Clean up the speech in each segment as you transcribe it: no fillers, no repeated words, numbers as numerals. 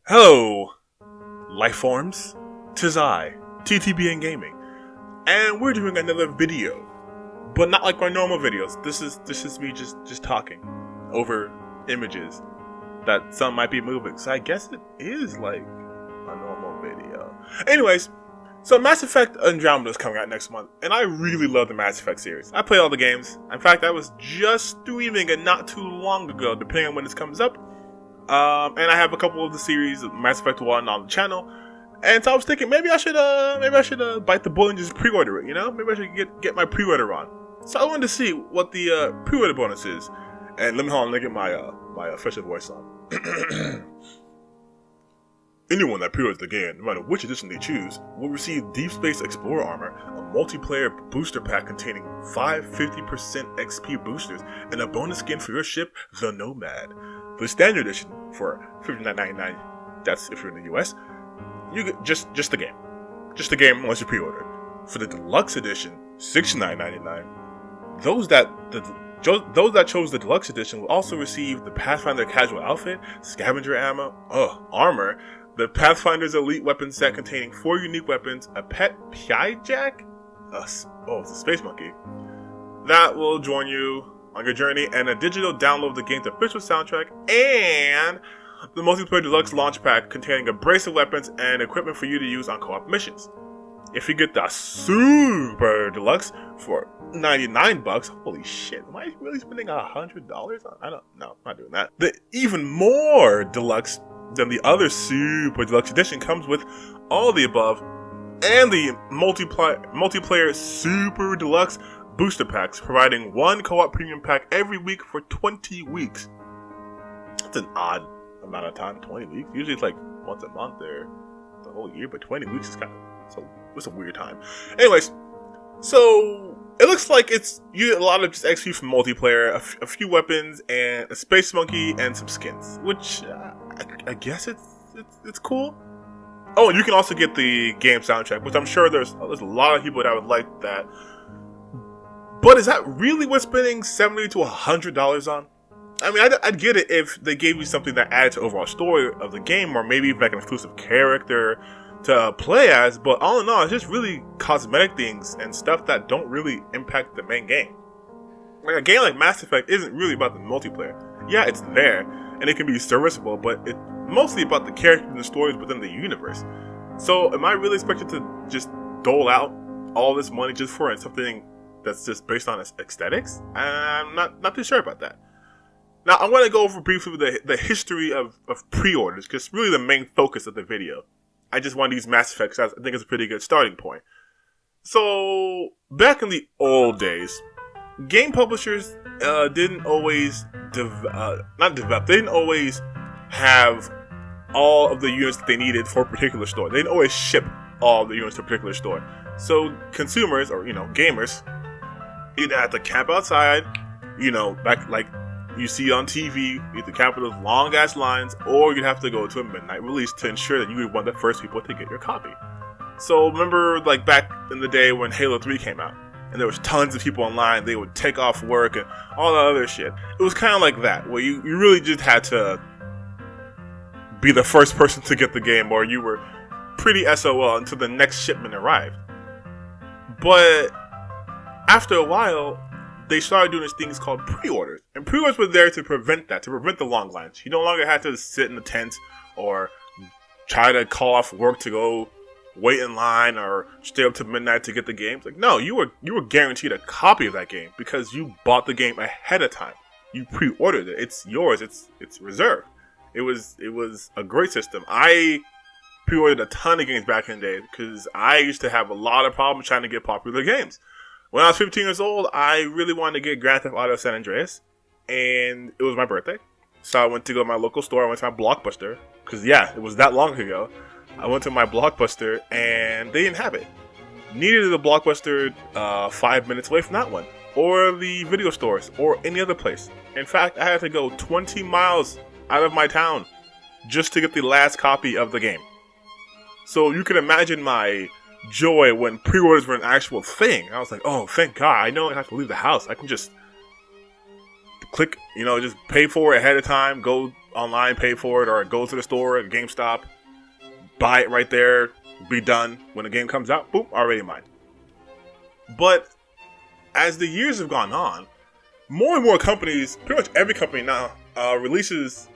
Hello, life forms. 'Tis I, TTBN Gaming, and we're doing another video, but not like our normal videos. This is me just talking over images that some might be moving. So I guess it is like a normal video. Anyways, so Mass Effect Andromeda is coming out next month, and I really love the Mass Effect series. I play all the games. In fact, I was just streaming it not too long ago, depending on when this comes up. And I have a couple of the series, Mass Effect 1 on the channel, and so I was thinking maybe I should bite the bullet and just pre-order it. You know, maybe I should get my pre-order on. So I wanted to see what the pre-order bonus is, and let me get my my official voice on. Anyone that pre-orders the game, no matter which edition they choose, will receive Deep Space Explorer armor, a multiplayer booster pack containing 50% XP boosters, and a bonus skin for your ship, the Nomad. For the standard edition, for $59.99, that's if you're in the US, you get just the game. Just the game unless you pre-order. For the deluxe edition, $69.99. Those that chose the deluxe edition will also receive the Pathfinder casual outfit, scavenger armor, the Pathfinder's elite weapon set containing 4 unique weapons, a pet Pyjak, it's a space monkey, that will join you on your journey, and a digital download of the game's official soundtrack, and the multiplayer deluxe launch pack containing a brace of weapons and equipment for you to use on co-op missions. If you get the super deluxe for $99, holy shit, am I really spending $100 on? I'm not doing that. The even more deluxe than the other super deluxe edition comes with all the above and the multiplayer super deluxe booster packs, providing 1 co-op premium pack every week for 20 weeks. That's an odd amount of time, 20 weeks. Usually it's like once a month or the whole year, but 20 weeks is it's a weird time. Anyways, so it looks like you get a lot of just XP from multiplayer, a few weapons, and a space monkey, and some skins, which I guess it's cool. Oh, and you can also get the game soundtrack, which I'm sure there's a lot of people that would like that. But is that really worth spending $70 to $100 on? I mean, I'd get it if they gave you something that added to the overall story of the game, or maybe like an exclusive character to play as, but all in all, it's just really cosmetic things and stuff that don't really impact the main game. Like a game like Mass Effect isn't really about the multiplayer. Yeah, it's there, and it can be serviceable, but it's mostly about the characters and the stories within the universe. So am I really expected to just dole out all this money just for something that's just based on aesthetics? I'm not too sure about that. Now, I want to go over briefly the history of pre-orders, because it's really the main focus of the video. I just want to use Mass Effect because I think it's a pretty good starting point. So, back in the old days, game publishers didn't always didn't always have all of the units that they needed for a particular store. They didn't always ship all of the units to a particular store. So, consumers, or gamers, either had to camp outside, like you see on TV, you have to camp with those long ass lines, or you'd have to go to a midnight release to ensure that you were one of the first people to get your copy. So remember, like back in the day when Halo 3 came out, and there was tons of people online, they would take off work and all that other shit. It was kind of like that, where you really just had to be the first person to get the game, or you were pretty SOL until the next shipment arrived. But after a while, they started doing these things called pre-orders. And pre-orders were there to prevent that, to prevent the long lines. You no longer had to sit in the tent or try to call off work to go wait in line or stay up to midnight to get the game. Like, no, you were guaranteed a copy of that game because you bought the game ahead of time. You pre-ordered it. It's yours. It's reserved. It was a great system. I pre-ordered a ton of games back in the day because I used to have a lot of problems trying to get popular games. When I was 15 years old, I really wanted to get Grand Theft Auto San Andreas, and it was my birthday. So I went to go to my local store. I went to my Blockbuster, because yeah, it was that long ago. I went to my Blockbuster, and they didn't have it. Needed a Blockbuster 5 minutes away from that one. or the video stores or any other place. In fact, I had to go 20 miles out of my town just to get the last copy of the game. So you can imagine my joy when pre-orders were an actual thing. I was like, oh, thank God, I don't have to leave the house. I can just click, just pay for it ahead of time, go online, pay for it, or go to the store at GameStop, buy it right there, be done. When the game comes out, boom, already mine. But as the years have gone on, more and more companies, pretty much every company now, releases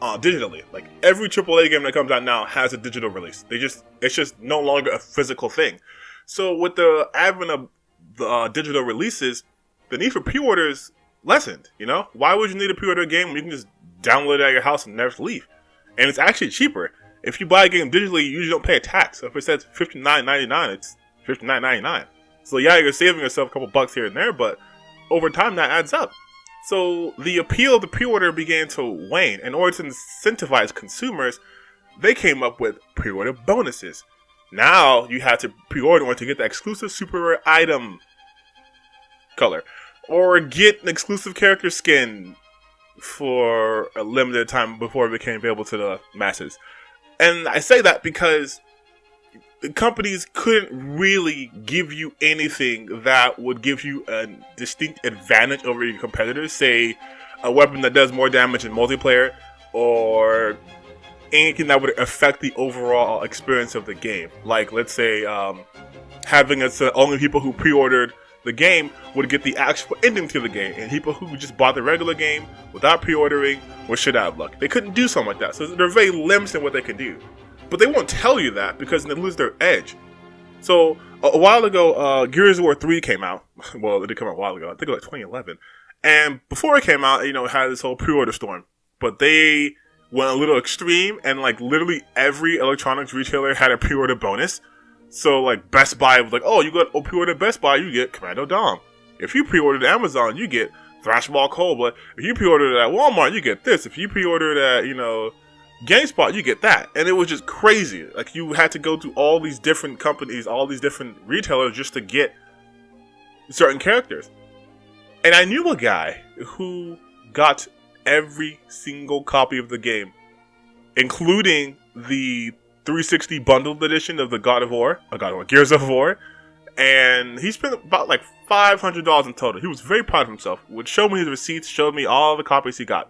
digitally. Like every AAA game that comes out now has a digital release. It's just no longer a physical thing. So with the advent of the digital releases, the need for pre-orders lessened. Why would you need a pre-order game when you can just download it at your house and never leave? And it's actually cheaper. If you buy a game digitally, you usually don't pay a tax. So if it says $59.99, it's $59.99. So yeah, you're saving yourself a couple bucks here and there, but over time that adds up. So the appeal of the pre-order began to wane. In order to incentivize consumers, they came up with pre-order bonuses. Now you have to pre-order in order to get the exclusive super rare item color, or get an exclusive character skin for a limited time before it became available to the masses. And I say that because the companies couldn't really give you anything that would give you a distinct advantage over your competitors. Say, a weapon that does more damage in multiplayer, or anything that would affect the overall experience of the game. Like, let's say, having it so only people who pre-ordered the game would get the actual ending to the game, and people who just bought the regular game without pre-ordering were shit out of luck. They couldn't do something like that, so they're very limited in what they can do. But they won't tell you that because they lose their edge. So a while ago, Gears of War 3 came out. Well, it did come out a while ago. I think it was like 2011. And before it came out, it had this whole pre-order storm. But they went a little extreme, and like literally every electronics retailer had a pre-order bonus. So like Best Buy was like, oh, you got pre-order Best Buy, you get Commando Dom. If you pre-ordered at Amazon, you get Thrashball Cobra. If you pre-ordered at Walmart, you get this. If you pre-ordered at, GameSpot, you get that. And it was just crazy. Like, you had to go to all these different companies, all these different retailers just to get certain characters. And I knew a guy who got every single copy of the game, including the 360 bundled edition of the Gears of War. And he spent about like $500 in total. He was very proud of himself. Would show me his receipts, showed me all the copies he got.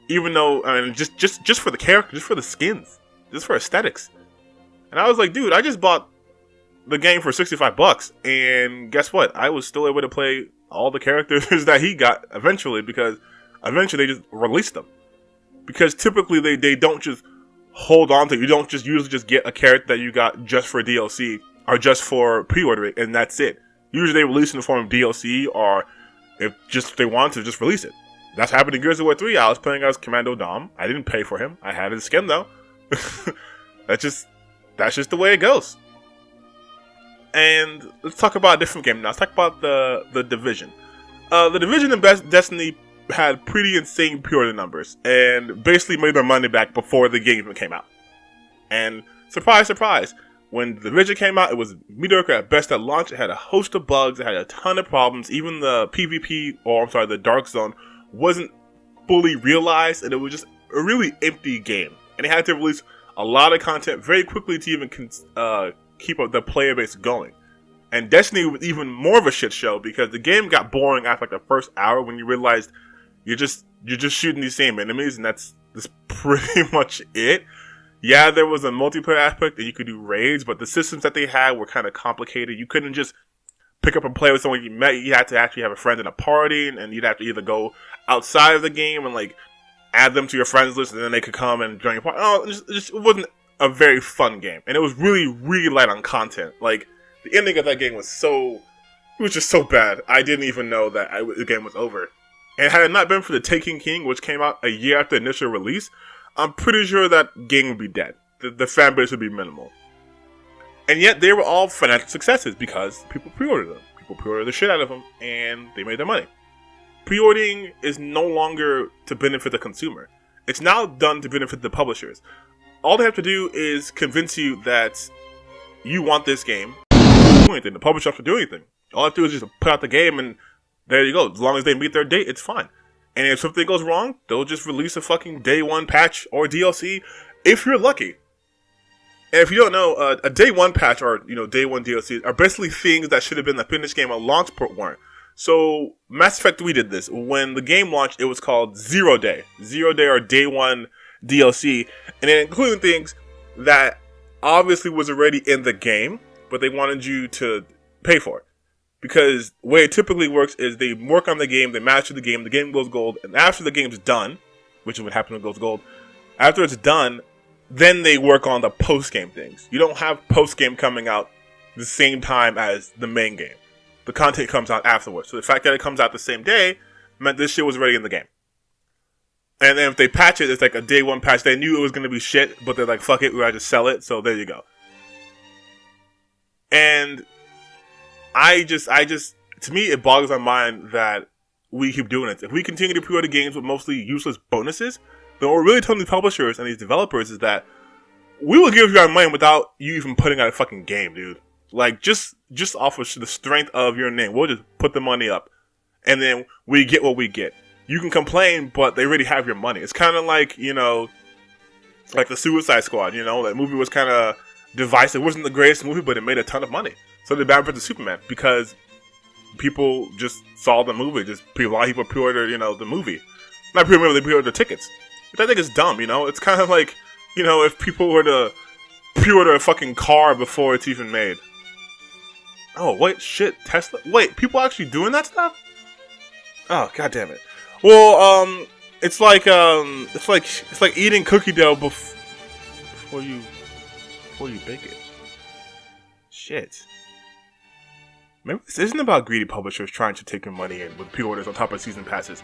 Even though, just for the character, just for the skins, just for aesthetics. And I was like, dude, I just bought the game for $65, and guess what? I was still able to play all the characters that he got eventually, because eventually they just released them. Because typically they don't just hold on to it. You don't just usually just get a character that you got just for DLC or just for pre-ordering, and that's it. Usually they release in the form of DLC, or if they want to, just release it. That's happened in Gears of War 3. I was playing as Commando Dom. I didn't pay for him. I had his skin though. That's just the way it goes. And let's talk about a different game now. Let's talk about the Division. The Division and Destiny had pretty insane pre-order numbers, and basically made their money back before the game even came out. And surprise, surprise, when the Division came out, it was mediocre at best at launch. It had a host of bugs. It had a ton of problems. Even the the Dark Zone, wasn't fully realized, and it was just a really empty game. And they had to release a lot of content very quickly to even keep up the player base going. And Destiny was even more of a shit show, because the game got boring after like the first hour, when you realized you're just shooting these same enemies, and that's pretty much it. Yeah, there was a multiplayer aspect, and you could do raids, but the systems that they had were kind of complicated. You couldn't just pick up and play with someone you met. You had to actually have a friend in a party, and you'd have to either go outside of the game and like add them to your friends list, and then they could come and join your party. Oh, it wasn't a very fun game, and it was really, really light on content. Like, the ending of that game was just so bad. I didn't even know that the game was over. And had it not been for the Taken King, which came out a year after the initial release, I'm pretty sure that game would be dead. The fan base would be minimal. And yet, they were all financial successes because people pre-ordered them. People pre-ordered the shit out of them, and they made their money. Pre-ordering is no longer to benefit the consumer. It's now done to benefit the publishers. All they have to do is convince you that you want this game. The publisher doesn't have to do anything. All they have to do is just put out the game, and There you go. As long as they meet their date, it's fine. And if something goes wrong, they'll just release a fucking day one patch or DLC if you're lucky. And if you don't know, a day one patch or day one DLC are basically things that should have been the finished game on launch but weren't. So Mass Effect 3 did this. When the game launched, it was called Zero Day or Day One DLC, and it included things that obviously was already in the game, but they wanted you to pay for it. Because the way it typically works is they work on the game, they master the game goes gold, and after the game's done, which is what happens when it goes gold, after it's done, then they work on the post-game things. You don't have post-game coming out the same time as the main game. The content comes out afterwards. So the fact that it comes out the same day meant this shit was already in the game. And then if they patch it, it's like a day one patch. They knew it was going to be shit, but they're like, fuck it, we're going to just sell it. So there you go. And I just, to me, it boggles my mind that we keep doing it. If we continue to pre-order games with mostly useless bonuses, then what we're really telling these publishers and these developers is that we will give you our money without you even putting out a fucking game, dude. Like, just off of the strength of your name, we'll just put the money up. And then we get what we get. You can complain, but they already have your money. It's kind of like, like the Suicide Squad, that movie was kind of divisive. It wasn't the greatest movie, but it made a ton of money. So did Batman vs Superman, because people just saw the movie. A lot of people pre-ordered, the movie. Not pre-order, they pre-ordered the tickets. Which I think is dumb, It's kind of like, if people were to pre-order a fucking car before it's even made. Oh, wait, shit, Tesla? Wait, people actually doing that stuff? Oh, god damn it. Well, it's like eating cookie dough before you bake it. Shit. Maybe this isn't about greedy publishers trying to take your money in with pre-orders on top of season passes.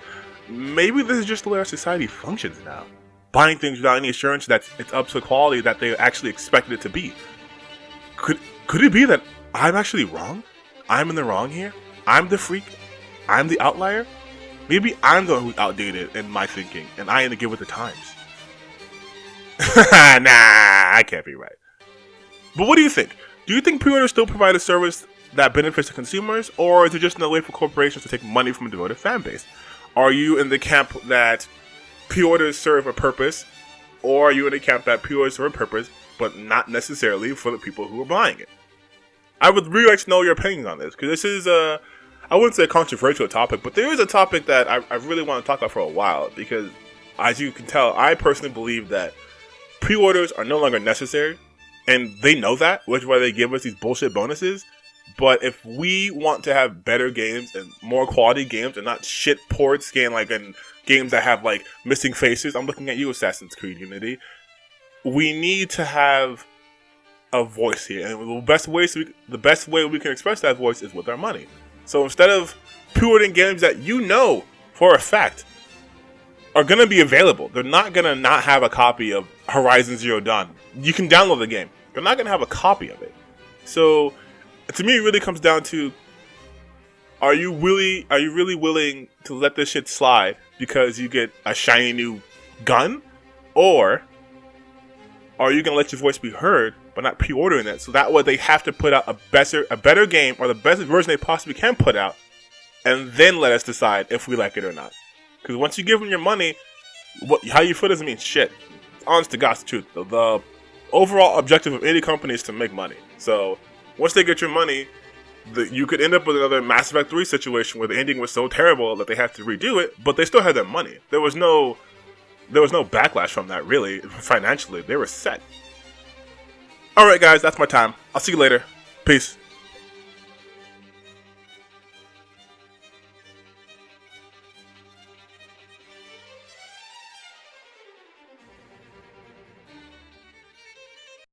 Maybe this is just the way our society functions now. Buying things without any assurance that it's up to the quality that they actually expected it to be. Could it be that I'm actually wrong? I'm in the wrong here? I'm the freak? I'm the outlier? Maybe I'm the one who's outdated in my thinking, and I ain't to get with the times. Nah, I can't be right. But what do you think? Do you think pre-orders still provide a service that benefits the consumers, or is it just another way for corporations to take money from a devoted fan base? Are you in the camp that pre-orders serve a purpose, or are you in the camp that pre-orders serve a purpose, but not necessarily for the people who are buying it? I would really like to know your opinions on this, because this is I wouldn't say a controversial topic, but there is a topic that I really want to talk about for a while, because as you can tell, I personally believe that pre-orders are no longer necessary, and they know that, which is why they give us these bullshit bonuses. But if we want to have better games and more quality games and not shit ports and games that have like missing faces, I'm looking at you, Assassin's Creed Unity. We need to have a voice here, and the best way we can express that voice is with our money. So instead of pre-ordering games that for a fact are going to be available, they're not going to not have a copy of Horizon Zero Dawn. You can download the game. They're not going to have a copy of it. So to me, it really comes down to, are you really willing to let this shit slide because you get a shiny new gun? Or are you going to let your voice be heard but not pre-ordering it? So that way they have to put out a better game, or the best version they possibly can put out, and then let us decide if we like it or not. Because once you give them your money, how you feel doesn't mean shit. Honest to God's truth. The overall objective of any company is to make money. So once they get your money, you could end up with another Mass Effect 3 situation where the ending was so terrible that they have to redo it, but they still had their money. There was no backlash from that, really. Financially, they were set. Alright guys, that's my time. I'll see you later. Peace.